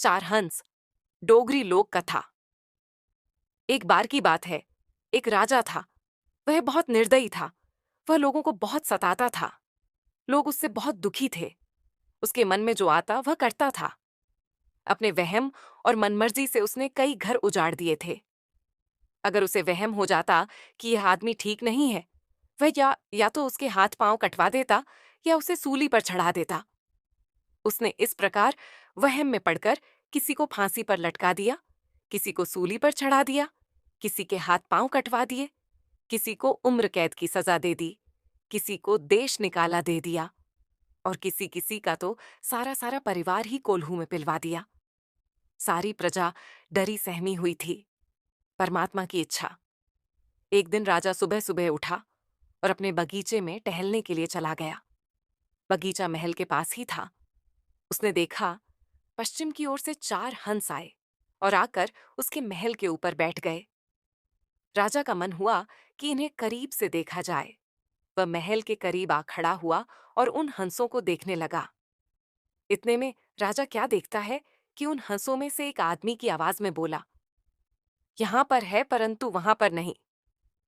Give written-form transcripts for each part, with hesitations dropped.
चार हंस। डोगरी लोक कथा। एक बार की बात है, एक राजा था। वह बहुत निर्दयी था। वह लोगों को बहुत सताता था। लोग उससे बहुत दुखी थे। उसके मन में जो आता वह करता था। अपने वहम और मनमर्जी से उसने कई घर उजाड़ दिए थे। अगर उसे वहम हो जाता कि यह आदमी ठीक नहीं है, वह या तो उसके हाथ पांव कटवा देता या उसे सूली पर चढ़ा देता। उसने इस प्रकार वहम में पड़कर किसी को फांसी पर लटका दिया, किसी को सूली पर चढ़ा दिया, किसी के हाथ पांव कटवा दिए, किसी को उम्र कैद की सजा दे दी, किसी को देश निकाला दे दिया और किसी किसी का तो सारा सारा परिवार ही कोल्हू में पिलवा दिया। सारी प्रजा डरी सहमी हुई थी। परमात्मा की इच्छा। एक दिन राजा सुबह सुबह उठा और अपने बगीचे में टहलने के लिए चला गया। बगीचा महल के पास ही था। उसने देखा, पश्चिम की ओर से चार हंस आए और आकर उसके महल के ऊपर बैठ गए। राजा का मन हुआ कि इन्हें करीब से देखा जाए। वह महल के करीब आ खड़ा हुआ और उन हंसों को देखने लगा। इतने में राजा क्या देखता है कि उन हंसों में से एक आदमी की आवाज में बोला, यहां पर है परंतु वहां पर नहीं।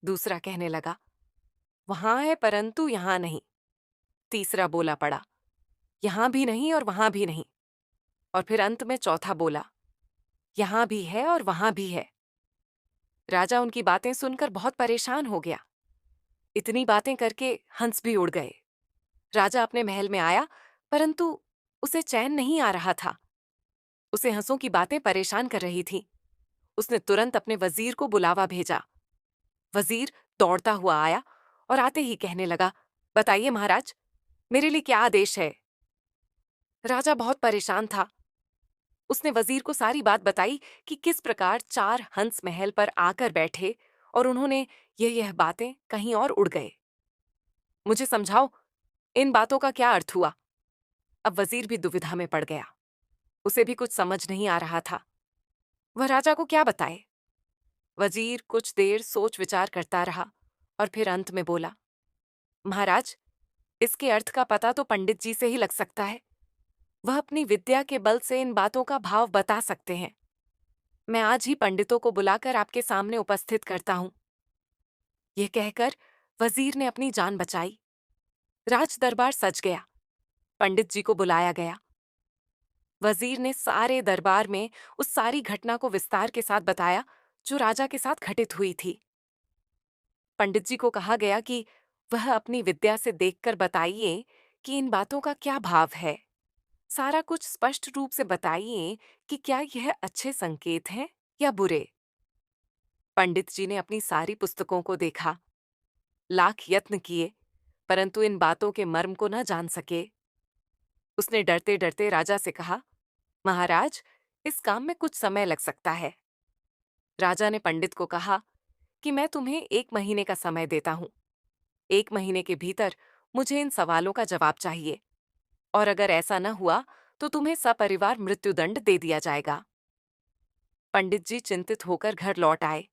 दूसरा कहने लगा, वहां है परंतु यहां नहीं। तीसरा बोला पड़ा, यहां भी नहीं और वहां भी नहीं। और फिर अंत में चौथा बोला, यहां भी है और वहां भी है। राजा उनकी बातें सुनकर बहुत परेशान हो गया। इतनी बातें करके हंस भी उड़ गए। राजा अपने महल में आया, परंतु उसे चैन नहीं आ रहा था। उसे हंसों की बातें परेशान कर रही थीं। उसने तुरंत अपने वजीर को बुलावा भेजा। वजीर दौड़ता हुआ आया और आते ही कहने लगा, बताइए महाराज, मेरे लिए क्या आदेश है? राजा बहुत परेशान था। उसने वजीर को सारी बात बताई कि किस प्रकार चार हंस महल पर आकर बैठे और उन्होंने यह बातें कहीं और उड़ गए। मुझे समझाओ, इन बातों का क्या अर्थ हुआ? अब वजीर भी दुविधा में पड़ गया। उसे भी कुछ समझ नहीं आ रहा था। वह राजा को क्या बताए? वजीर कुछ देर सोच विचार करता रहा और फिर अंत में बोला, महाराज, इसके अर्थ का पता तो पंडित जी से ही लग सकता है। वह अपनी विद्या के बल से इन बातों का भाव बता सकते हैं। मैं आज ही पंडितों को बुलाकर आपके सामने उपस्थित करता हूं। यह कहकर वजीर ने अपनी जान बचाई। राज दरबार सज गया। पंडित जी को बुलाया गया। वजीर ने सारे दरबार में उस सारी घटना को विस्तार के साथ बताया जो राजा के साथ घटित हुई थी। पंडित जी को कहा गया कि वह अपनी विद्या से देखकर बताइए कि इन बातों का क्या भाव है। सारा कुछ स्पष्ट रूप से बताइए कि क्या यह अच्छे संकेत हैं या बुरे। पंडित जी ने अपनी सारी पुस्तकों को देखा, लाख यत्न किए, परंतु इन बातों के मर्म को न जान सके। उसने डरते डरते राजा से कहा, महाराज, इस काम में कुछ समय लग सकता है। राजा ने पंडित को कहा कि मैं तुम्हें 1 महीने का समय देता हूं। 1 महीने के भीतर मुझे इन सवालों का जवाब चाहिए, और अगर ऐसा न हुआ तो तुम्हें सपरिवार मृत्युदंड दे दिया जाएगा। पंडित जी चिंतित होकर घर लौट आए।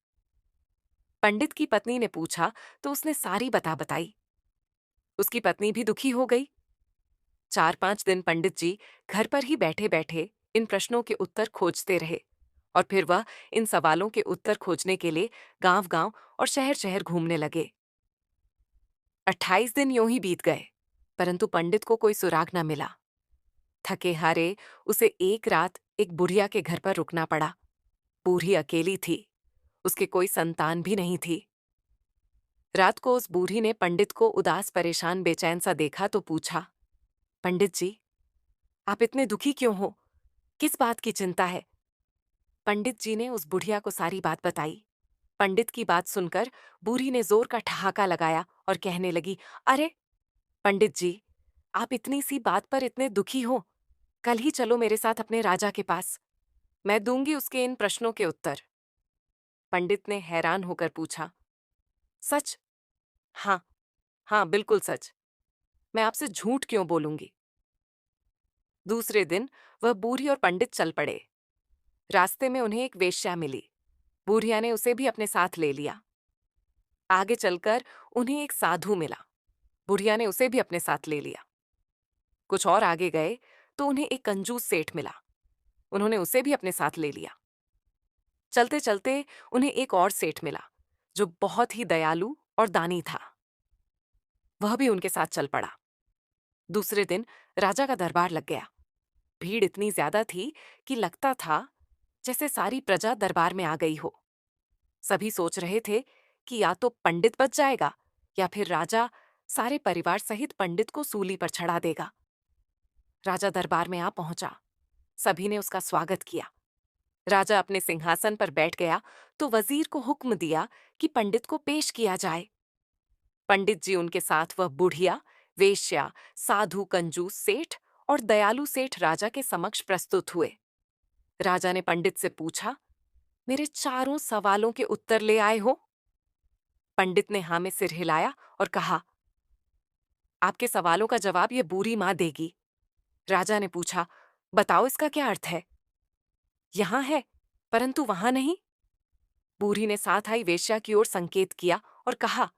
पंडित की पत्नी ने पूछा तो उसने सारी बता बताई। उसकी पत्नी भी दुखी हो गई। 4-5 दिन पंडित जी घर पर ही बैठे बैठे इन प्रश्नों के उत्तर खोजते रहे और फिर वह इन सवालों के उत्तर खोजने के लिए गांव गांव और शहर शहर घूमने लगे। 28 दिन यूं ही बीत गए, परंतु पंडित को कोई सुराग न मिला। थके हारे उसे एक रात एक बुढ़िया के घर पर रुकना पड़ा। बूढ़ी अकेली थी। उसके कोई संतान भी नहीं थी। रात को उस बूढ़ी ने पंडित को उदास परेशान बेचैन सा देखा तो पूछा, पंडित जी, आप इतने दुखी क्यों हो? किस बात की चिंता है? पंडित जी ने उस बुढ़िया को सारी बात बताई। पंडित की बात सुनकर बूढ़ी ने जोर का ठहाका लगाया और कहने लगी, अरे पंडित जी, आप इतनी सी बात पर इतने दुखी हो? कल ही चलो मेरे साथ अपने राजा के पास। मैं दूंगी उसके इन प्रश्नों के उत्तर। पंडित ने हैरान होकर पूछा, सच? हाँ, हाँ, बिल्कुल सच। मैं आपसे झूठ क्यों बोलूंगी? दूसरे दिन वह बूढ़ी और पंडित चल पड़े। रास्ते में उन्हें एक वेश्या मिली। बूढ़िया ने उसे भी अपने साथ ले लिया। आगे चलकर उन्हें एक साधु मिला। बुढ़िया ने उसे भी अपने साथ ले लिया। कुछ और आगे गए तो उन्हें एक कंजूस सेठ मिला। उन्होंने उसे भी अपने साथ ले लिया। चलते चलते उन्हें एक और सेठ मिला जो बहुत ही दयालु और दानी था। वह भी उनके साथ चल पड़ा। दूसरे दिन राजा का दरबार लग गया। भीड़ इतनी ज्यादा थी कि लगता था जैसे सारी प्रजा दरबार में आ गई हो। सभी सोच रहे थे कि या तो पंडित बच जाएगा या फिर राजा सारे परिवार सहित पंडित को सूली पर चढ़ा देगा। राजा दरबार में आ पहुंचा। सभी ने उसका स्वागत किया। राजा अपने सिंहासन पर बैठ गया तो वजीर को हुक्म दिया कि पंडित को पेश किया जाए। पंडित जी उनके साथ वह बुढ़िया, वेश्या, साधु, कंजूस सेठ और दयालु सेठ राजा के समक्ष प्रस्तुत हुए। राजा ने पंडित से पूछा, मेरे चारों सवालों के उत्तर ले आए हो? पंडित ने हाँ में सिर हिलाया और कहा, आपके सवालों का जवाब ये बूढ़ी माँ देगी। राजा ने पूछा, बताओ इसका क्या अर्थ है? यहां है परंतु वहां नहीं। बूढ़ी ने साथ आई वेश्या की ओर संकेत किया और कहा,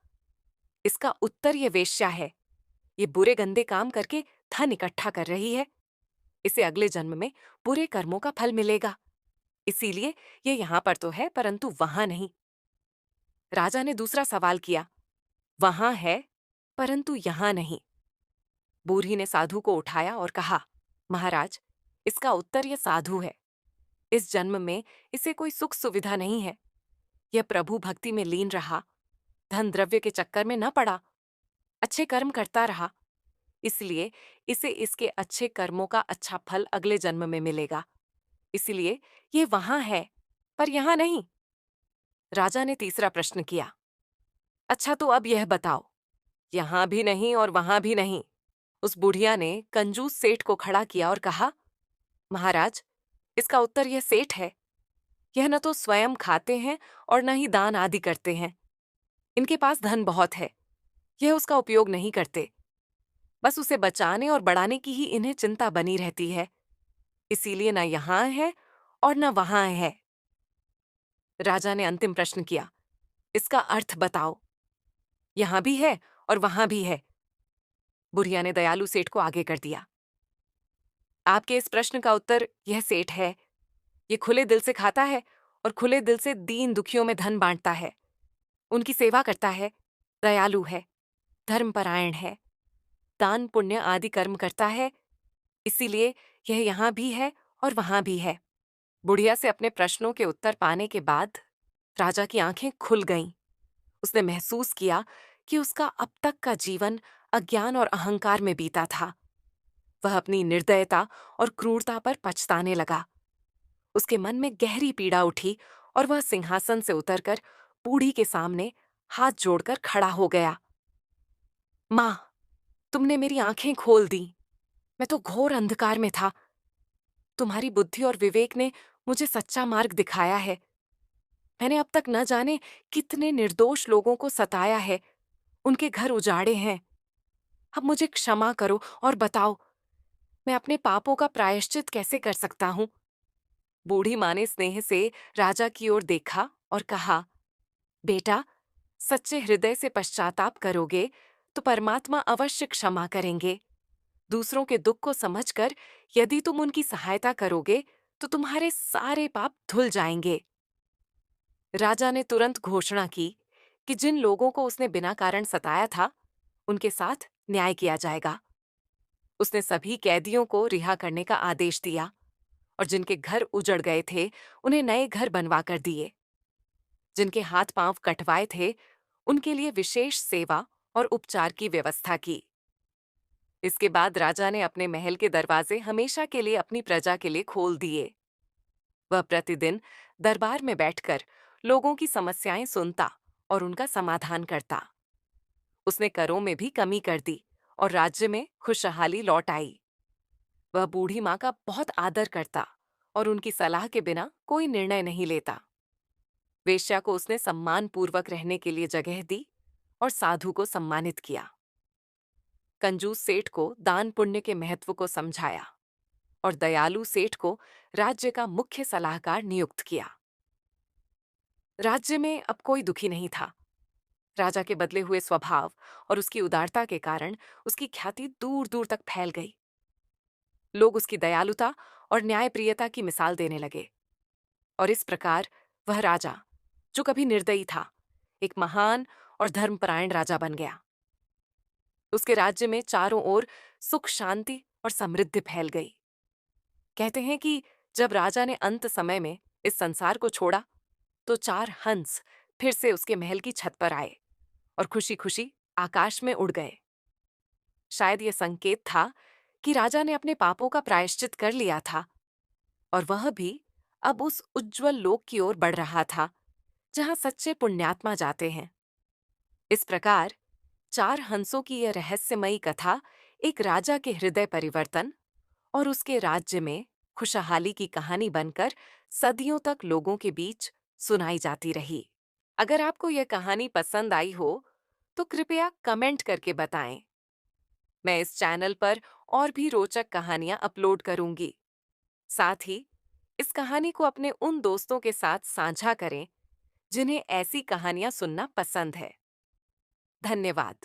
इसका उत्तर ये वेश्या है। ये बुरे गंदे काम करके धन इकट्ठा कर रही है। इसे अगले जन्म में बुरे कर्मों का फल मिलेगा, इसीलिए ये यहां पर तो है परंतु वहां नहीं। राजा ने दूसरा सवाल किया, वहां है परंतु यहां नहीं। बूढ़ी ने साधु को उठाया और कहा, महाराज, इसका उत्तर यह साधु है। इस जन्म में इसे कोई सुख सुविधा नहीं है। यह प्रभु भक्ति में लीन रहा, धन द्रव्य के चक्कर में न पड़ा, अच्छे कर्म करता रहा, इसलिए इसे इसके अच्छे कर्मों का अच्छा फल अगले जन्म में मिलेगा। इसलिए ये वहां है पर यहां नहीं। राजा ने तीसरा प्रश्न किया, अच्छा तो अब यह बताओ, यहां भी नहीं और वहां भी नहीं। उस बुढ़िया ने कंजूस सेठ को खड़ा किया और कहा, महाराज, इसका उत्तर यह सेठ है। यह न तो स्वयं खाते हैं और न ही दान आदि करते हैं। इनके पास धन बहुत है, यह उसका उपयोग नहीं करते। बस उसे बचाने और बढ़ाने की ही इन्हें चिंता बनी रहती है, इसीलिए न यहां है और न वहां है। राजा ने अंतिम प्रश्न किया, इसका अर्थ बताओ। यहां भी है और वहां भी है। बुढ़िया ने दयालु सेठ को आगे कर दिया। आपके इस प्रश्न का उत्तर यह सेठ है। ये खुले दिल से खाता है और खुले दिल से दीन दुखियों में धन बांटता है। उनकी सेवा करता है, दयालु है, धर्मपरायण है, दान पुण्य आदि कर्म करता है, इसीलिए यह यहां भी है और वहां भी है। बुढ़िया से अपने प्रश्नों के उत्तर पाने के बाद राजा की आंखें खुल गईं। उसने महसूस किया कि उसका अब तक का जीवन अज्ञान और अहंकार में बीता था। वह अपनी निर्दयता और क्रूरता पर पछताने लगा। उसके मन में गहरी पीड़ा उठी और वह सिंहासन से उतरकर बूढ़ी के सामने हाथ जोड़कर खड़ा हो गया। मां, तुमने मेरी आंखें खोल दी। मैं तो घोर अंधकार में था। तुम्हारी बुद्धि और विवेक ने मुझे सच्चा मार्ग दिखाया है। मैंने अब तक न जाने कितने निर्दोष लोगों को सताया है, उनके घर उजाड़े हैं। अब मुझे क्षमा करो और बताओ, मैं अपने पापों का प्रायश्चित कैसे कर सकता हूं? बूढ़ी मां ने स्नेह से राजा की ओर देखा और कहा, बेटा, सच्चे हृदय से पश्चाताप करोगे तो परमात्मा अवश्य क्षमा करेंगे। दूसरों के दुख को समझकर यदि तुम उनकी सहायता करोगे तो तुम्हारे सारे पाप धुल जाएंगे। राजा ने तुरंत घोषणा की कि जिन लोगों को उसने बिना कारण सताया था, उनके साथ न्याय किया जाएगा। उसने सभी कैदियों को रिहा करने का आदेश दिया और जिनके घर उजड़ गए थे, उन्हें नए घर बनवा कर दिए। जिनके हाथ पांव कटवाए थे, उनके लिए विशेष सेवा और उपचार की व्यवस्था की। इसके बाद राजा ने अपने महल के दरवाजे हमेशा के लिए अपनी प्रजा के लिए खोल दिए। वह प्रतिदिन दरबार में बैठकर लोगों की समस्याएं सुनता और उनका समाधान करता। उसने करों में भी कमी कर दी और राज्य में खुशहाली लौट आई। वह बूढ़ी माँ का बहुत आदर करता और उनकी सलाह के बिना कोई निर्णय नहीं लेता। वेश्या को उसने सम्मानपूर्वक रहने के लिए जगह दी और साधु को सम्मानित किया। कंजूस सेठ को दान पुण्य के महत्व को समझाया और दयालु सेठ को राज्य का मुख्य सलाहकार नियुक्त किया। राज्य में अब कोई दुखी नहीं था। राजा के बदले हुए स्वभाव और उसकी उदारता के कारण उसकी ख्याति दूर दूर तक फैल गई। लोग उसकी दयालुता और न्यायप्रियता की मिसाल देने लगे। और इस प्रकार वह राजा, जो कभी निर्दयी था, एक महान और धर्मपरायण राजा बन गया। उसके राज्य में चारों ओर सुख, शांति और समृद्धि फैल गई। कहते हैं कि जब राजा ने अंत समय में इस संसार को छोड़ा, तो 4 हंस फिर से उसके महल की छत पर आए और खुशी-खुशी आकाश में उड़ गए। शायद ये संकेत था कि राजा ने अपने पापों का प्रायश्चित कर लिया था और वह भी अब उस उज्जवल लोक की ओर बढ़ रहा था, जहां सच्चे पुण्यात्मा जाते हैं। इस प्रकार 4 हंसों की यह रहस्यमयी कथा एक राजा के हृदय परिवर्तन और उसके राज्य में खुशहाली की कहानी बनकर सदियों तक लोगों के बीच सुनाई जाती रही। अगर आपको यह कहानी पसंद आई हो, तो कृपया कमेंट करके बताएं। मैं इस चैनल पर और भी रोचक कहानियां अपलोड करूंगी। साथ ही इस कहानी को अपने उन दोस्तों के साथ साझा करें जिन्हें ऐसी कहानियां सुनना पसंद है। धन्यवाद।